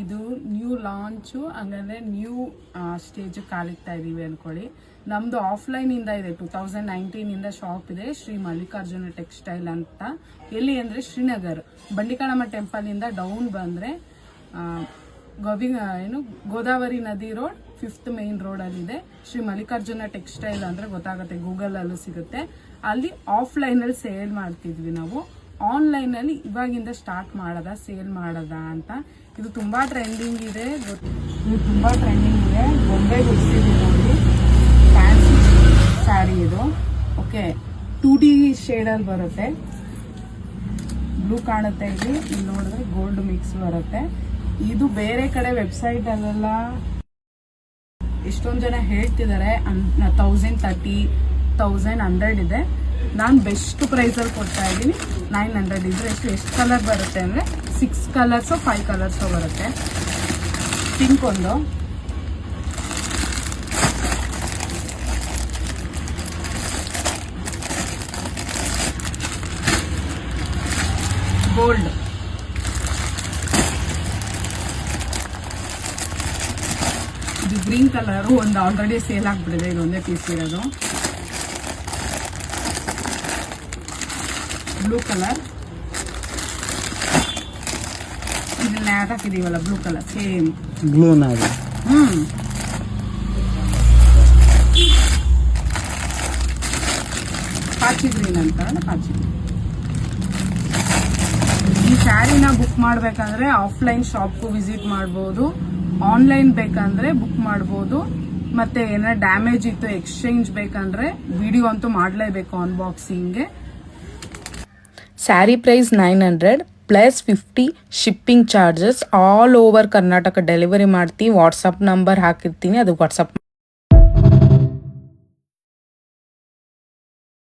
ಇದು new launch, ಹಂಗಂದ್ರೆ new stage ಕಾಲಿಕ್ತಾ ಇದೀವಿ ಅನ್ಕೊಳ್ಳಿ. ನಮ್ದು ಆಫ್ಲೈನ್ ಇಂದ ಇದೆ, 2019 ಇಂದ ಶಾಪ್ ಇದೆ, ಶ್ರೀ ಮಲ್ಲಿಕಾರ್ಜುನ ಟೆಕ್ಸ್ಟೈಲ್ ಅಂತ. ಎಲ್ಲಿ ಅಂದ್ರೆ ಶ್ರೀನಗರ್ ಬಂಡಿಕಾಳಮ್ಮ ಟೆಂಪಲ್ ಇಂದ ಡೌನ್ ಬಂದ್ರೆ ಗೋದಾವರಿ ನದಿ ರೋಡ್ 5th ಮೇನ್ ರೋಡ್ ಅಲ್ಲಿ ಇದೆ. ಶ್ರೀ ಮಲ್ಲಿಕಾರ್ಜುನ ಟೆಕ್ಸ್ಟೈಲ್ ಅಂದ್ರೆ ಗೊತ್ತಾಗುತ್ತೆ, ಗೂಗಲ್ ಅಲ್ಲೂ ಸಿಗುತ್ತೆ. ಅಲ್ಲಿ ಆಫ್ಲೈನ್ ಅಲ್ಲಿ ಸೇಲ್ ಮಾಡ್ತಿದ್ವಿ ನಾವು. ಆನ್ಲೈನ್ ಅಲ್ಲಿ ಇವಾಗಿಂದ ಸ್ಟಾರ್ಟ್ ಮಾಡದ ಸೇಲ್ ಮಾಡದ ಅಂತ. ಇದು ತುಂಬಾ ಟ್ರೆಂಡಿಂಗ್ ಇದೆ, ಗೊಂಬೆ ಗುಡಿಸಿದೀವಿ ನೋಡಿ. ಫ್ಯಾನ್ಸಿ ಸ್ಯಾರಿ ಇದು. ಓಕೆ, 2D ಶೇಡ್ ಅಲ್ಲಿ ಬರುತ್ತೆ. ಬ್ಲೂ ಕಾಣುತ್ತೆ ಇಲ್ಲಿ ನೋಡಿದ್ರೆ ಗೋಲ್ಡ್ ಮಿಕ್ಸ್ ಬರುತ್ತೆ. ಇದು ಬೇರೆ ಕಡೆ ವೆಬ್ಸೈಟ್ ಅಲ್ಲೆಲ್ಲ ಎಷ್ಟೊಂದು ಜನ ಹೇಳ್ತಿದ್ದಾರೆ 1030, 1100 ಇದೆ. ನಾನು ಬೆಸ್ಟ್ ಪ್ರೈಸಲ್ಲಿ ಕೊಡ್ತಾ ಇದ್ದೀನಿ 900 ಇದ್ರೆ. ಎಷ್ಟು ಕಲರ್ ಬರುತ್ತೆ ಅಂದರೆ 6 ಕಲರ್ಸೋ 5 ಕಲರ್ಸೋ ಬರುತ್ತೆ. ಪಿಂಕ್ ಒಂದು, ಗೋಲ್ಡ್, ಇದು ಗ್ರೀನ್ ಕಲರು ಒಂದು ಆಲ್ರೆಡಿ ಸೇಲ್ ಆಗ್ಬಿಟ್ಟಿದೆ, ಇದೊಂದೇ ಪೀಸ್ ಇರೋದು. ಬ್ಲೂ ಕಲರ್, ಇದನ್ನ ಹಾಕಿದೀವಲ್ಲ ಬ್ಲೂ ಕಲರ್, ಸೇಮ್ ಬ್ಲೂ. ಪಾಚಿ ಗ್ರೀನ್ ಅಂತಾರಲ್ಲ, ಪಾಚಿ ಗ್ರೀನ್. ಈ ಸ್ಯಾರಿನ ಬುಕ್ ಮಾಡ್ಬೇಕಂದ್ರೆ ಆಫ್ಲೈನ್ ಶಾಪ್ಗೂ ವಿಸಿಟ್ ಮಾಡ್ಬೋದು, ಆನ್ಲೈನ್ ಬೇಕಂದ್ರೆ ಬುಕ್ ಮಾಡ್ಬೋದು. ಮತ್ತೆ ಏನಾರ ಡ್ಯಾಮೇಜ್ ಇತ್ತು ಎಕ್ಸ್ಚೇಂಜ್ ಬೇಕಂದ್ರೆ ವಿಡಿಯೋ ಅಂತೂ ಮಾಡಲೇಬೇಕು ಅನ್ಬಾಕ್ಸಿಂಗ್ಗೆ. Sari price 900 plus 50 shipping charges. All over Karnataka delivery ಮಾಡ್ತೀವಿ. ವಾಟ್ಸಪ್ ನಂಬರ್ ಹಾಕಿರ್ತೀನಿ, ಅದು ವಾಟ್ಸಪ್